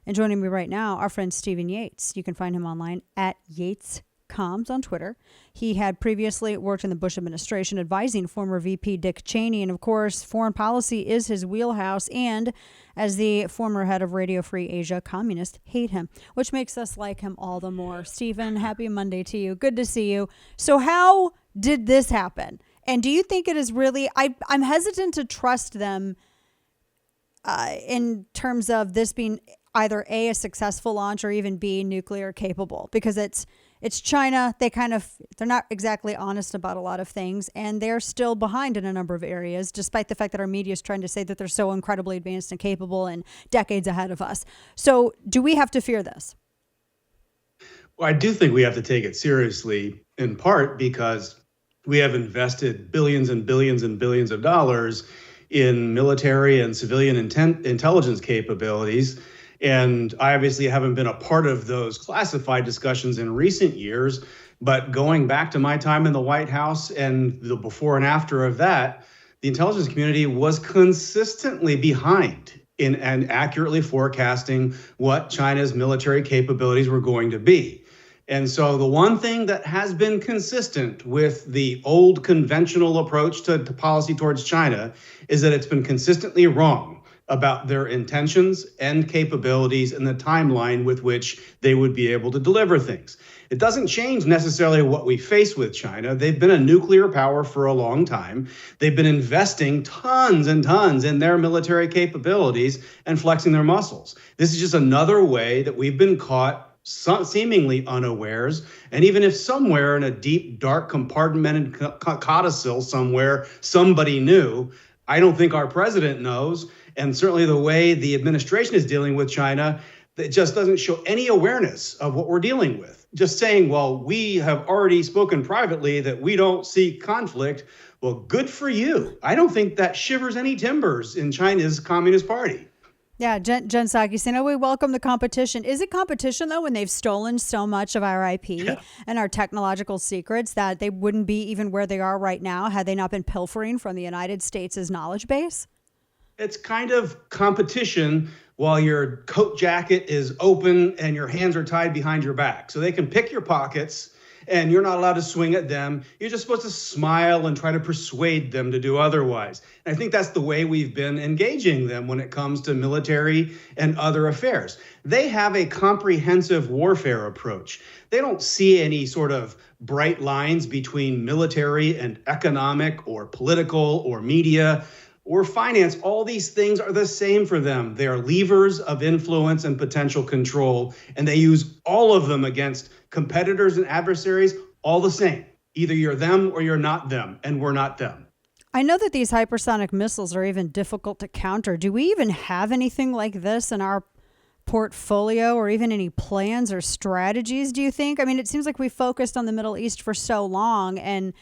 And joining me right now, our friend Stephen Yates. You can find him online at Yates Comms on Twitter. He had previously worked in the Bush administration advising former VP Dick Cheney. And of course, foreign policy is his wheelhouse. And as the former head of Radio Free Asia, communists hate him, which makes us like him all the more. Stephen, happy Monday to you. Good to see you. So how did this happen? And do you think it is really, I'm hesitant to trust them in terms of this being either a successful launch or even B, nuclear capable, because it's China. They're not exactly honest about a lot of things, and they're still behind in a number of areas, despite the fact that our media is trying to say that they're so incredibly advanced and capable and decades ahead of us. So do we have to fear this? Well, I do think we have to take it seriously, in part because we have invested billions and billions and billions of dollars in military and civilian intelligence capabilities. And I obviously haven't been a part of those classified discussions in recent years, but going back to my time in the White House and the before and after of that, the intelligence community was consistently behind in and accurately forecasting what China's military capabilities were going to be. And so the one thing that has been consistent with the old conventional approach to policy towards China is that it's been consistently wrong about their intentions and capabilities and the timeline with which they would be able to deliver things. It doesn't change necessarily what we face with China. They've been a nuclear power for a long time. They've been investing tons and tons in their military capabilities and flexing their muscles. This is just another way that we've been caught seemingly unawares. And even if somewhere in a deep, dark, compartmented codicil somewhere, somebody knew, I don't think our president knows. And certainly the way the administration is dealing with China, it just doesn't show any awareness of what we're dealing with. Just saying, well, we have already spoken privately that we don't see conflict. Well, good for you. I don't think that shivers any timbers in China's Communist Party. Yeah, Jen Psaki saying, oh, we welcome the competition. Is it competition, though, when they've stolen so much of our IP and our technological secrets that they wouldn't be even where they are right now had they not been pilfering from the United States' knowledge base? It's kind of competition while your coat jacket is open and your hands are tied behind your back. So they can pick your pockets and you're not allowed to swing at them. You're just supposed to smile and try to persuade them to do otherwise. And I think that's the way we've been engaging them when it comes to military and other affairs. They have a comprehensive warfare approach. They don't see any sort of bright lines between military and economic or political or media or finance. All these things are the same for them. They are levers of influence and potential control, and they use all of them against competitors and adversaries all the same. Either you're them or you're not them, and we're not them. I know that these hypersonic missiles are even difficult to counter. Do we even have anything like this in our portfolio or even any plans or strategies, do you think? I mean, it seems like we focused on the Middle East for so long, and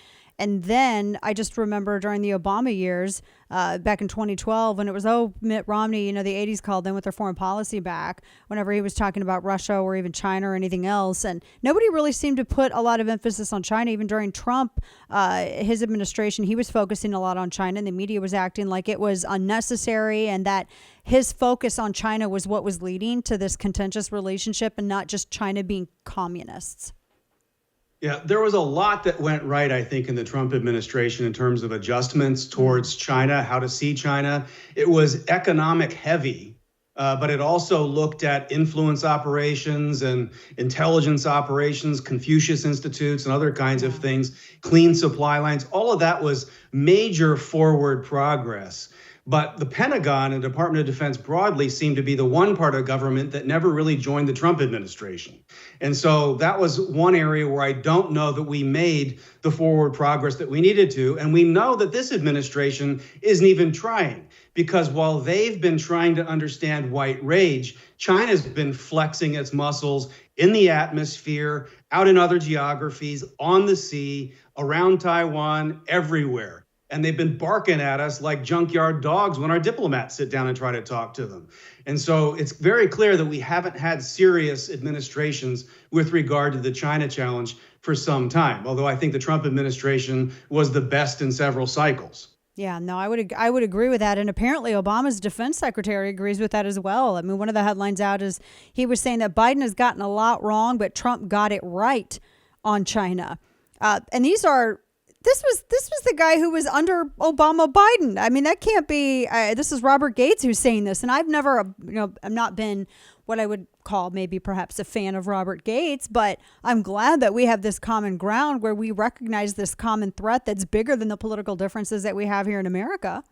then I just remember during the Obama years, back in 2012, when it was, Mitt Romney, the 80s called them with their foreign policy back, whenever he was talking about Russia or even China or anything else. And nobody really seemed to put a lot of emphasis on China. Even during Trump, his administration, he was focusing a lot on China, and the media was acting like it was unnecessary and that his focus on China was what was leading to this contentious relationship and not just China being communists. Yeah, there was a lot that went right, I think, in the Trump administration in terms of adjustments towards China, how to see China. It was economic heavy, but it also looked at influence operations and intelligence operations, Confucius Institutes and other kinds of things, clean supply lines. All of that was major forward progress. But the Pentagon and Department of Defense broadly seemed to be the one part of government that never really joined the Trump administration. And so that was one area where I don't know that we made the forward progress that we needed to. And we know that this administration isn't even trying, because while they've been trying to understand white rage, China's been flexing its muscles in the atmosphere, out in other geographies, on the sea, around Taiwan, everywhere. And they've been barking at us like junkyard dogs when our diplomats sit down and try to talk to them. And so it's very clear that we haven't had serious administrations with regard to the China challenge for some time, although I think the Trump administration was the best in several cycles. Yeah, no, I would agree with that. And apparently Obama's defense secretary agrees with that as well. I mean, one of the headlines out is he was saying that Biden has gotten a lot wrong, but Trump got it right on China. And this was the guy who was under Obama Biden. I mean, that can't be. This is Robert Gates who's saying this, and I've never, I've not been what I would call maybe perhaps a fan of Robert Gates, but I'm glad that we have this common ground where we recognize this common threat that's bigger than the political differences that we have here in America.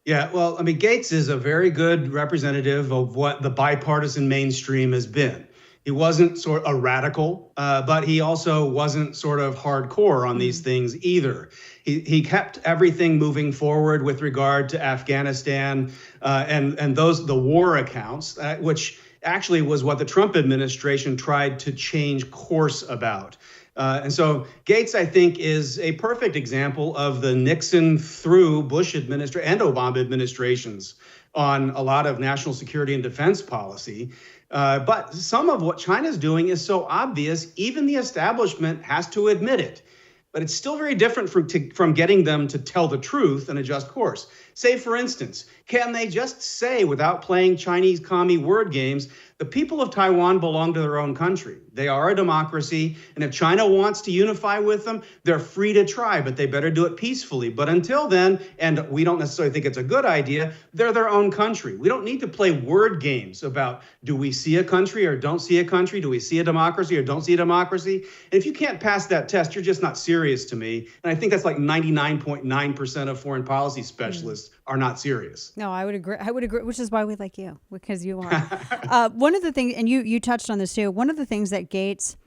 Yeah, well, I mean, Gates is a very good representative of what the bipartisan mainstream has been. He wasn't sort of a radical, but he also wasn't sort of hardcore on these things either. He kept everything moving forward with regard to Afghanistan and the war accounts, which actually was what the Trump administration tried to change course about. And so Gates, I think, is a perfect example of the Nixon through Bush administration and Obama administrations on a lot of national security and defense policy. But some of what China's doing is so obvious, even the establishment has to admit it. But it's still very different from getting them to tell the truth and adjust course. Say, for instance, can they just say, without playing Chinese commie word games, the people of Taiwan belong to their own country? They are a democracy, and if China wants to unify with them, they're free to try, but they better do it peacefully. But until then, and we don't necessarily think it's a good idea, they're their own country. We don't need to play word games about, do we see a country or don't see a country? Do we see a democracy or don't see a democracy? And if you can't pass that test, you're just not serious to me. And I think that's like 99.9% of foreign policy specialists are not serious. No, I would agree. I would agree, which is why we like you, because you are. One of the things, and you touched on this too, one of the things that Gates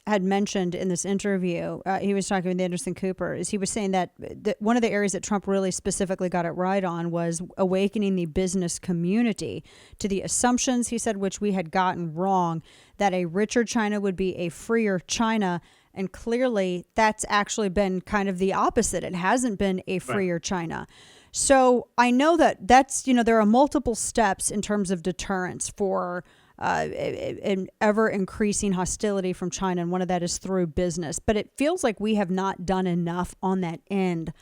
had mentioned in this interview, he was talking with Anderson Cooper, is he was saying that one of the areas that Trump really specifically got it right on was awakening the business community to the assumptions, he said, which we had gotten wrong, that a richer China would be a freer China. And clearly that's actually been kind of the opposite. It hasn't been a freer China. So I know that's, there are multiple steps in terms of deterrence for an ever increasing hostility from China. And one of that is through business. But it feels like we have not done enough on that end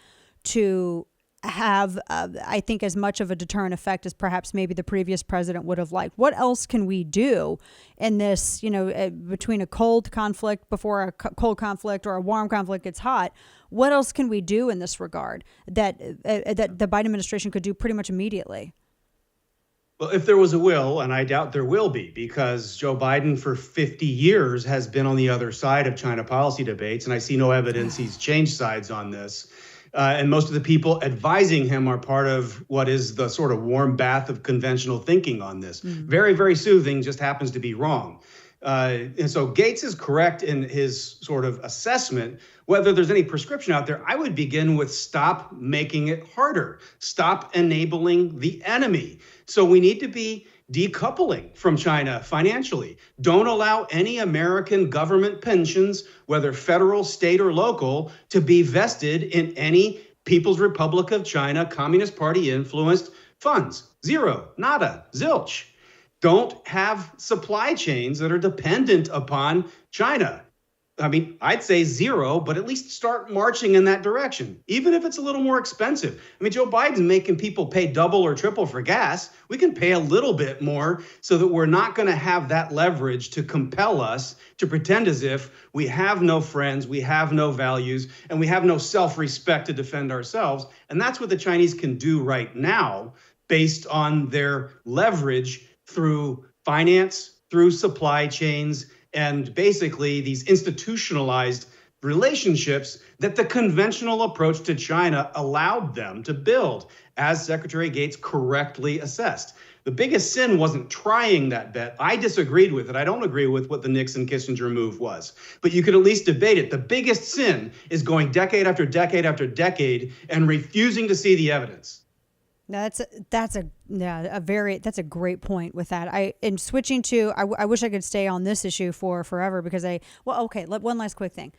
to have, I think, as much of a deterrent effect as perhaps maybe the previous president would have liked. What else can we do in this, between a cold conflict before a cold conflict or a warm conflict gets hot? What else can we do in this regard that the Biden administration could do pretty much immediately? Well, if there was a will, and I doubt there will be, because Joe Biden for 50 years has been on the other side of China policy debates, and I see no evidence he's changed sides on this. And most of the people advising him are part of what is the sort of warm bath of conventional thinking on this. Very, very soothing, just happens to be wrong. And so Gates is correct in his sort of assessment. Whether there's any prescription out there, I would begin with stop making it harder. Stop enabling the enemy. So we need to be decoupling from China financially. Don't allow any American government pensions, whether federal, state, or local, to be vested in any People's Republic of China Communist Party influenced funds. Zero, nada, zilch. Don't have supply chains that are dependent upon China. I mean, I'd say zero, but at least start marching in that direction, even if it's a little more expensive. I mean, Joe Biden's making people pay double or triple for gas. We can pay a little bit more so that we're not going to have that leverage to compel us to pretend as if we have no friends, we have no values, and we have no self-respect to defend ourselves. And that's what the Chinese can do right now based on their leverage through finance, through supply chains, and basically these institutionalized relationships that the conventional approach to China allowed them to build, as Secretary Gates correctly assessed. The biggest sin wasn't trying that bet. I disagreed with it. I don't agree with what the Nixon-Kissinger move was. But you could at least debate it. The biggest sin is going decade after decade after decade and refusing to see the evidence. That's a great point with that. And switching to, I wish I could stay on this issue for forever because one last quick thing.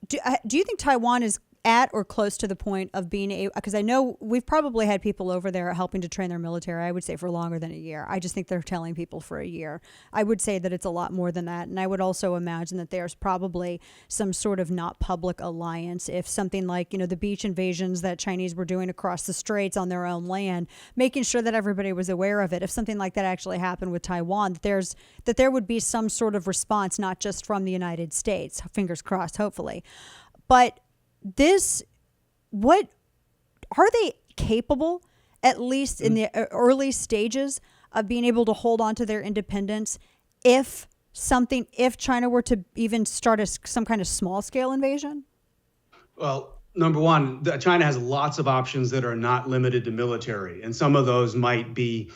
Do you think Taiwan is at or close to the point of being able, because I know we've probably had people over there helping to train their military, I would say for longer than a year. I just think they're telling people for a year. I would say that it's a lot more than that. And I would also imagine that there's probably some sort of not public alliance. If something like, the beach invasions that Chinese were doing across the straits on their own land, making sure that everybody was aware of it. If something like that actually happened with Taiwan, that there would be some sort of response, not just from the United States, fingers crossed, hopefully. But what are they capable, at least in the early stages, of being able to hold on to their independence if China were to even start some kind of small scale invasion? Well, number one, China has lots of options that are not limited to military, and some of those might be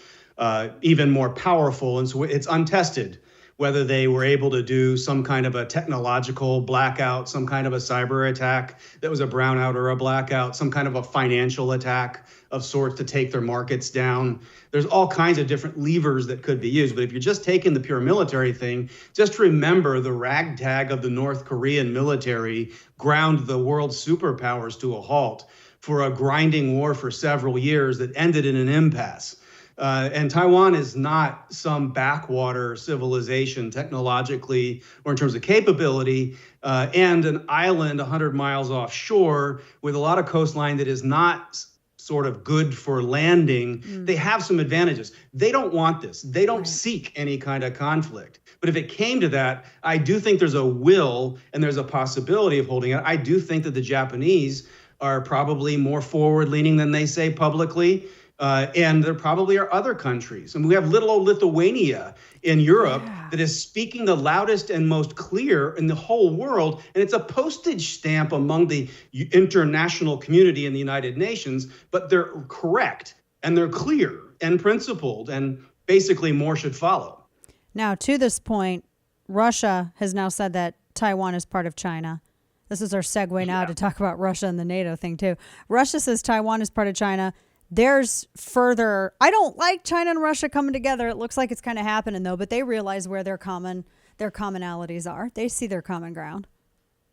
even more powerful. And so it's untested whether they were able to do some kind of a technological blackout, some kind of a cyber attack that was a brownout or a blackout, some kind of a financial attack of sorts to take their markets down. There's all kinds of different levers that could be used. But if you're just taking the pure military thing, just remember the ragtag of the North Korean military ground the world's superpowers to a halt for a grinding war for several years that ended in an impasse. And Taiwan is not some backwater civilization technologically or in terms of capability, and an island 100 miles offshore with a lot of coastline that is not sort of good for landing. They have some advantages. They don't want this. They don't seek any kind of conflict. But if it came to that, I do think there's a will and there's a possibility of holding it. I do think that the Japanese are probably more forward-leaning than they say publicly. And there probably are other countries. And we have little old Lithuania in Europe that is speaking the loudest and most clear in the whole world. And it's a postage stamp among the international community in the United Nations. But they're correct and they're clear and principled. And basically more should follow. Now, to this point, Russia has now said that Taiwan is part of China. This is our segue now to talk about Russia and the NATO thing, too. Russia says Taiwan is part of China. There's further, I don't like China and Russia coming together. It looks like it's kind of happening, though, but they realize where their commonalities are. They see their common ground.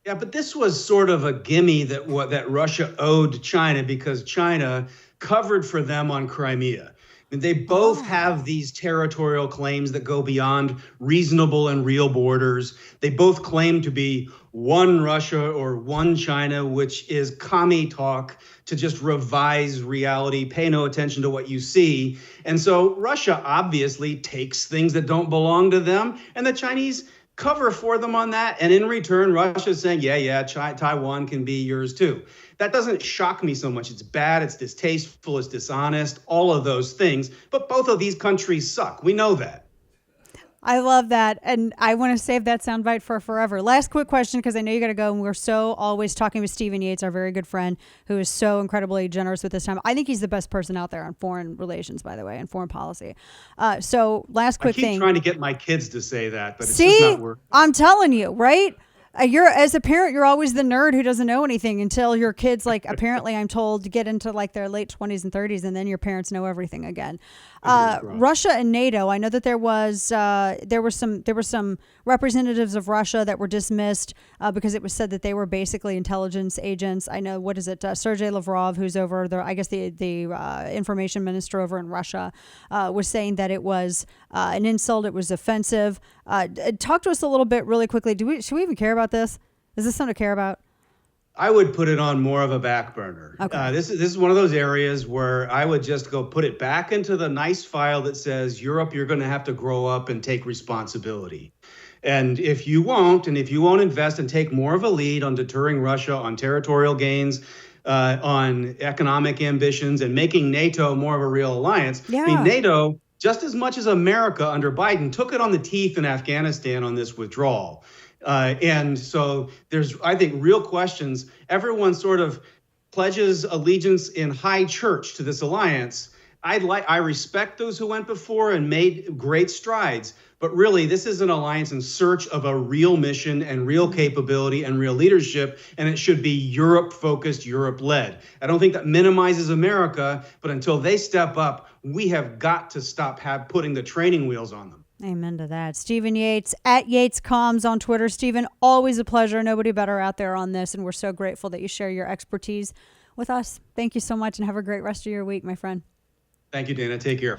Yeah, but this was sort of a gimme that Russia owed China because China covered for them on Crimea. And they both have these territorial claims that go beyond reasonable and real borders. They both claim to be one Russia or one China, which is commie talk to just revise reality, pay no attention to what you see. And so Russia obviously takes things that don't belong to them, and the Chinese cover for them on that. And in return, Russia's saying, Taiwan can be yours too. That doesn't shock me so much. It's bad, it's distasteful, it's dishonest, all of those things. But both of these countries suck. We know that. I love that. And I want to save that soundbite for forever. Last quick question, because I know you got to go. And we're so always talking with Stephen Yates, our very good friend, who is so incredibly generous with his time. I think he's the best person out there on foreign relations, by the way, and foreign policy. So last quick thing. I keep trying to get my kids to say that, but it's just not working. I'm telling you, right? As a parent, you're always the nerd who doesn't know anything until your kids, apparently I'm told, to get into their late 20s and 30s, and then your parents know everything again. Russia and NATO. I know that there were some representatives of Russia that were dismissed because it was said that they were basically intelligence agents. I know, Sergei Lavrov, who's over the information minister over in Russia, was saying that it was an insult. It was offensive. Talk to us a little bit really quickly. Should we even care about this? Is this something to care about? I would put it on more of a back burner. Okay. This is one of those areas where I would just go put it back into the nice file that says, Europe, you're going to have to grow up and take responsibility. And if you won't invest and take more of a lead on deterring Russia, on territorial gains, on economic ambitions, and making NATO more of a real alliance. Yeah. I mean, NATO, just as much as America under Biden, took it on the teeth in Afghanistan on this withdrawal. And so there's, I think, real questions. Everyone sort of pledges allegiance in high church to this alliance. I respect those who went before and made great strides. But really, this is an alliance in search of a real mission and real capability and real leadership. And it should be Europe-focused, Europe-led. I don't think that minimizes America. But until they step up, we have got to stop putting the training wheels on them. Amen to that. Stephen Yates at Yates Comms on Twitter. Stephen, always a pleasure. Nobody better out there on this, and we're so grateful that you share your expertise with us. Thank you so much, and have a great rest of your week, my friend. Thank you, Dana. Take care.